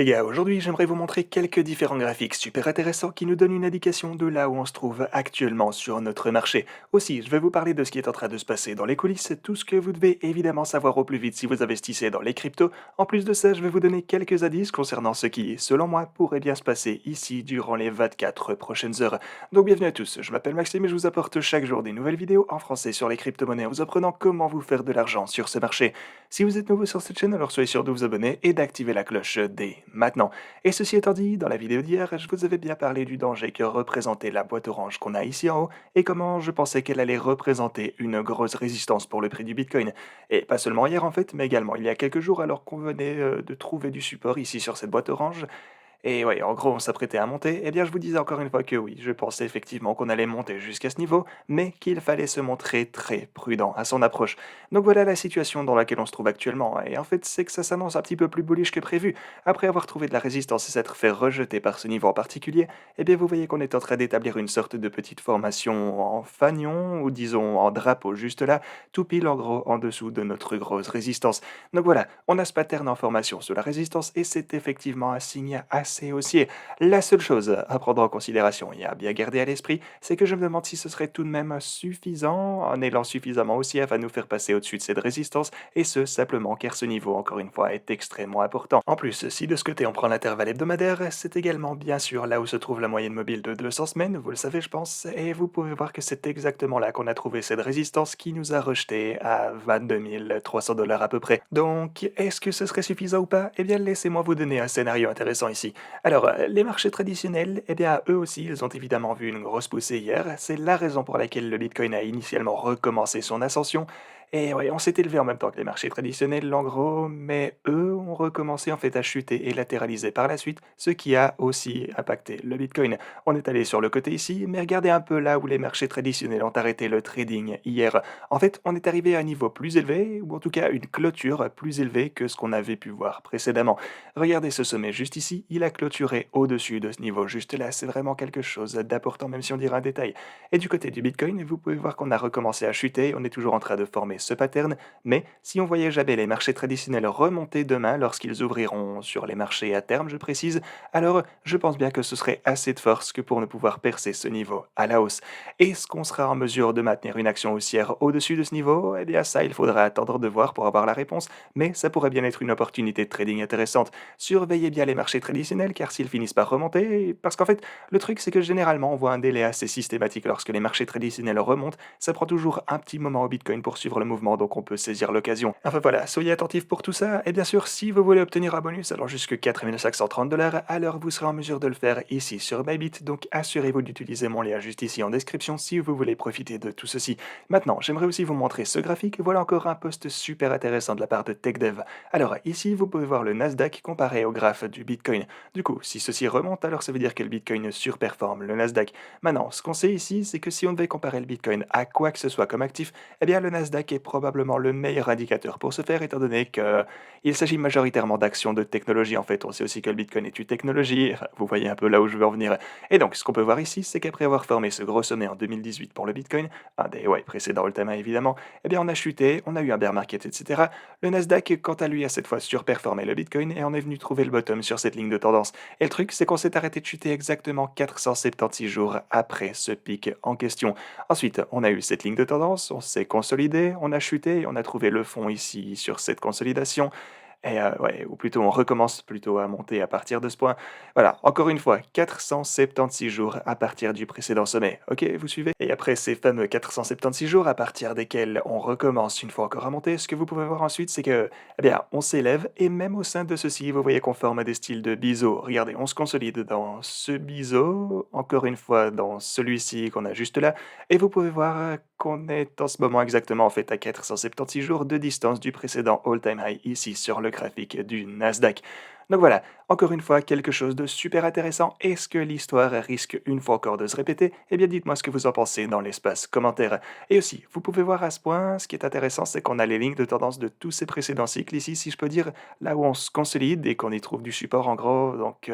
Les gars, aujourd'hui j'aimerais vous montrer quelques différents graphiques super intéressants qui nous donnent une indication de là où on se trouve actuellement sur notre marché. Aussi, je vais vous parler de ce qui est en train de se passer dans les coulisses, tout ce que vous devez évidemment savoir au plus vite si vous investissez dans les cryptos. En plus de ça, je vais vous donner quelques indices concernant ce qui, selon moi, pourrait bien se passer ici durant les 24 prochaines heures. Donc bienvenue à tous, je m'appelle Maxime et je vous apporte chaque jour des nouvelles vidéos en français sur les crypto-monnaies en vous apprenant comment vous faire de l'argent sur ce marché. Si vous êtes nouveau sur cette chaîne, alors soyez sûr de vous abonner et d'activer la cloche dès maintenant. Et ceci étant dit, dans la vidéo d'hier, je vous avais bien parlé du danger que représentait la boîte orange qu'on a ici en haut et comment je pensais qu'elle allait représenter une grosse résistance pour le prix du Bitcoin. Et pas seulement hier en fait, mais également il y a quelques jours alors qu'on venait de trouver du support ici sur cette boîte orange. Et ouais, en gros, on s'apprêtait à monter. Eh bien, je vous disais encore une fois que oui, je pensais effectivement qu'on allait monter jusqu'à ce niveau, mais qu'il fallait se montrer très prudent à son approche. Donc voilà la situation dans laquelle on se trouve actuellement. Et en fait, c'est que ça s'annonce un petit peu plus bullish que prévu. Après avoir trouvé de la résistance et s'être fait rejeter par ce niveau en particulier, eh bien, vous voyez qu'on est en train d'établir une sorte de petite formation en fanion, ou disons en drapeau juste là, tout pile en gros en dessous de notre grosse résistance. Donc voilà, on a ce pattern en formation sous la résistance et c'est effectivement un signe assez haussier. La seule chose à prendre en considération et à bien garder à l'esprit, c'est que je me demande si ce serait tout de même suffisant, un élan suffisamment haussier va nous faire passer au-dessus de cette résistance, et ce simplement car ce niveau, encore une fois, est extrêmement important. En plus, si de ce côté on prend l'intervalle hebdomadaire, c'est également bien sûr là où se trouve la moyenne mobile de 200 semaines, vous le savez je pense, et vous pouvez voir que c'est exactement là qu'on a trouvé cette résistance qui nous a rejeté à 22 300 $ à peu près. Donc, est-ce que ce serait suffisant ou pas? Eh bien, laissez-moi vous donner un scénario intéressant ici. Alors, les marchés traditionnels, eh bien, eux aussi, ils ont évidemment vu une grosse poussée hier. C'est la raison pour laquelle le Bitcoin a initialement recommencé son ascension. Et ouais, on s'est élevé en même temps que les marchés traditionnels, en gros, mais eux ont recommencé en fait à chuter et latéraliser par la suite, ce qui a aussi impacté le Bitcoin. On est allé sur le côté ici, mais regardez un peu là où les marchés traditionnels ont arrêté le trading hier. En fait, on est arrivé à un niveau plus élevé, ou en tout cas une clôture plus élevée que ce qu'on avait pu voir précédemment. Regardez ce sommet juste ici, il a clôturé au-dessus de ce niveau juste là, c'est vraiment quelque chose d'important même si on dirait un détail. Et du côté du Bitcoin, vous pouvez voir qu'on a recommencé à chuter, on est toujours en train de former ce pattern, mais si on voyait jamais les marchés traditionnels remonter demain lorsqu'ils ouvriront sur les marchés à terme, je précise, alors je pense bien que ce serait assez de force que pour ne pouvoir percer ce niveau à la hausse. Est-ce qu'on sera en mesure de maintenir une action haussière au-dessus de ce niveau? Eh bien ça, il faudra attendre de voir pour avoir la réponse, mais ça pourrait bien être une opportunité de trading intéressante. Surveillez bien les marchés traditionnels car s'ils finissent par remonter, parce qu'en fait, le truc c'est que généralement on voit un délai assez systématique lorsque les marchés traditionnels remontent, ça prend toujours un petit moment au Bitcoin pour suivre le mouvement, donc on peut saisir l'occasion. Enfin voilà, soyez attentifs pour tout ça, et bien sûr, si vous voulez obtenir un bonus allant jusque 4530 $, alors vous serez en mesure de le faire ici sur Bybit, donc assurez-vous d'utiliser mon lien juste ici en description si vous voulez profiter de tout ceci. Maintenant, j'aimerais aussi vous montrer ce graphique, voilà encore un post super intéressant de la part de TechDev. Alors ici, vous pouvez voir le Nasdaq comparé au graphe du Bitcoin. Du coup, si ceci remonte, alors ça veut dire que le Bitcoin surperforme le Nasdaq. Maintenant, ce qu'on sait ici, c'est que si on devait comparer le Bitcoin à quoi que ce soit comme actif, eh bien le Nasdaq est probablement le meilleur indicateur pour ce faire, étant donné qu'il s'agit majoritairement d'actions de technologie. En fait, on sait aussi que le Bitcoin est une technologie, enfin, vous voyez un peu là où je veux en venir. Et donc, ce qu'on peut voir ici, c'est qu'après avoir formé ce gros sommet en 2018 pour le Bitcoin, un des précédents all-time high évidemment, eh bien on a chuté, on a eu un bear market, etc. Le Nasdaq, quant à lui, a cette fois surperformé le Bitcoin et on est venu trouver le bottom sur cette ligne de tendance. Et le truc, c'est qu'on s'est arrêté de chuter exactement 476 jours après ce pic en question. Ensuite, on a eu cette ligne de tendance, on s'est consolidé, on a chuté et on a trouvé le fond ici sur cette consolidation. Et ouais, ou plutôt on recommence plutôt à monter à partir de ce point. Voilà, encore une fois, 476 jours à partir du précédent sommet. OK, vous suivez? Et après ces fameux 476 jours à partir desquels on recommence une fois encore à monter, ce que vous pouvez voir ensuite, c'est que, eh bien, on s'élève et même au sein de ceci, vous voyez qu'on forme des styles de biseau. Regardez, on se consolide dans ce biseau, encore une fois dans celui-ci qu'on a juste là, et vous pouvez voir qu'on est en ce moment exactement en fait à 476 jours de distance du précédent all-time high ici sur le graphique du Nasdaq. Donc voilà, encore une fois, quelque chose de super intéressant. Est-ce que l'histoire risque une fois encore de se répéter? Eh bien dites-moi ce que vous en pensez dans l'espace commentaire. Et aussi, vous pouvez voir à ce point, ce qui est intéressant, c'est qu'on a les lignes de tendance de tous ces précédents cycles ici, si je peux dire, là où on se consolide et qu'on y trouve du support en gros. Donc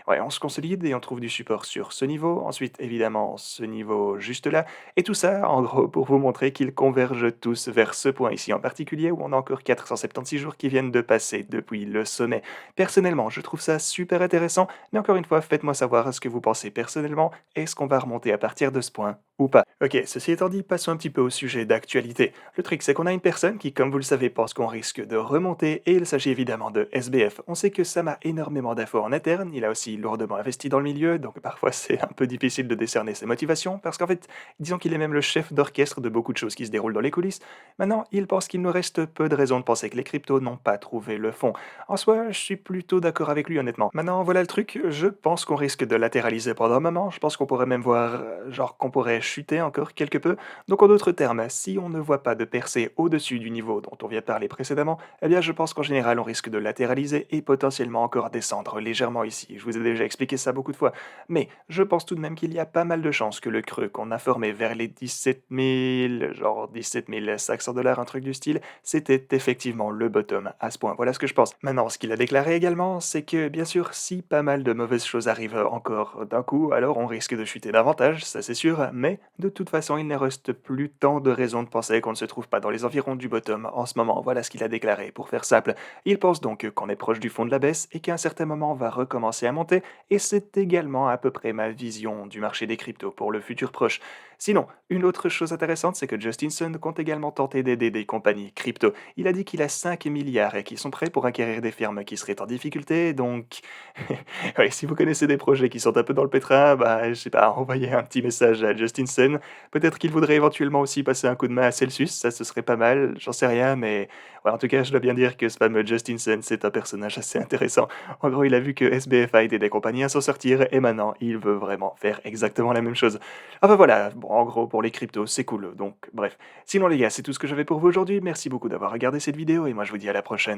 ouais, on se consolide et on trouve du support sur ce niveau. Ensuite, évidemment, ce niveau juste là. Et tout ça, en gros, pour vous montrer qu'ils convergent tous vers ce point ici en particulier, où on a encore 476 jours qui viennent de passer depuis le sommet. Personnellement, je trouve trouve ça super intéressant, mais encore une fois, faites-moi savoir ce que vous pensez personnellement. Est-ce qu'on va remonter à partir de ce point ou pas? Ok, ceci étant dit, passons un petit peu au sujet d'actualité. Le truc, c'est qu'on a une personne qui, comme vous le savez, pense qu'on risque de remonter, et il s'agit évidemment de SBF. On sait que Sam a énormément d'infos en interne, il a aussi lourdement investi dans le milieu, donc parfois c'est un peu difficile de décerner ses motivations, parce qu'en fait, disons qu'il est même le chef d'orchestre de beaucoup de choses qui se déroulent dans les coulisses. Maintenant, il pense qu'il nous reste peu de raisons de penser que les cryptos n'ont pas trouvé le fond. En soi, je suis plutôt d'accord avec lui honnêtement. Maintenant, voilà le truc, je pense qu'on risque de latéraliser pendant un moment, je pense qu'on pourrait même voir, genre qu'on pourrait chuter encore quelque peu. Donc en d'autres termes, si on ne voit pas de percée au-dessus du niveau dont on vient de parler précédemment, eh bien je pense qu'en général on risque de latéraliser et potentiellement encore descendre légèrement ici. Je vous ai déjà expliqué ça beaucoup de fois. Mais je pense tout de même qu'il y a pas mal de chances que le creux qu'on a formé vers les 17 000, genre 17 500 dollars, un truc du style, c'était effectivement le bottom à ce point. Voilà ce que je pense. Maintenant, ce qu'il a déclaré également, c'est que bien sûr, si pas mal de mauvaises choses arrivent encore d'un coup, alors on risque de chuter davantage, ça c'est sûr, mais de toute façon, il ne reste plus tant de raisons de penser qu'on ne se trouve pas dans les environs du bottom en ce moment. Voilà ce qu'il a déclaré. Pour faire simple, il pense donc qu'on est proche du fond de la baisse et qu'à un certain moment on va recommencer à monter, et c'est également à peu près ma vision du marché des cryptos pour le futur proche. Sinon, une autre chose intéressante, c'est que Justin Sun compte également tenter d'aider des compagnies crypto. Il a dit qu'il a 5 milliards et qu'ils sont prêts pour acquérir des firmes qui seraient en difficulté, donc ouais, si vous connaissez des projets qui sont un peu dans le pétrin, bah, je sais pas, envoyez un petit message à Justin Sun. Peut-être qu'il voudrait éventuellement aussi passer un coup de main à Celsius, ça ce serait pas mal, j'en sais rien, mais ouais, en tout cas, je dois bien dire que ce fameux Justin Sun, c'est un personnage assez intéressant. En gros, il a vu que SBF a aidé des compagnies à s'en sortir, et maintenant, il veut vraiment faire exactement la même chose. Enfin voilà, bon, en gros, pour les cryptos, c'est cool, donc bref. Sinon les gars, c'est tout ce que j'avais pour vous aujourd'hui, merci beaucoup d'avoir regardé cette vidéo, et moi je vous dis à la prochaine.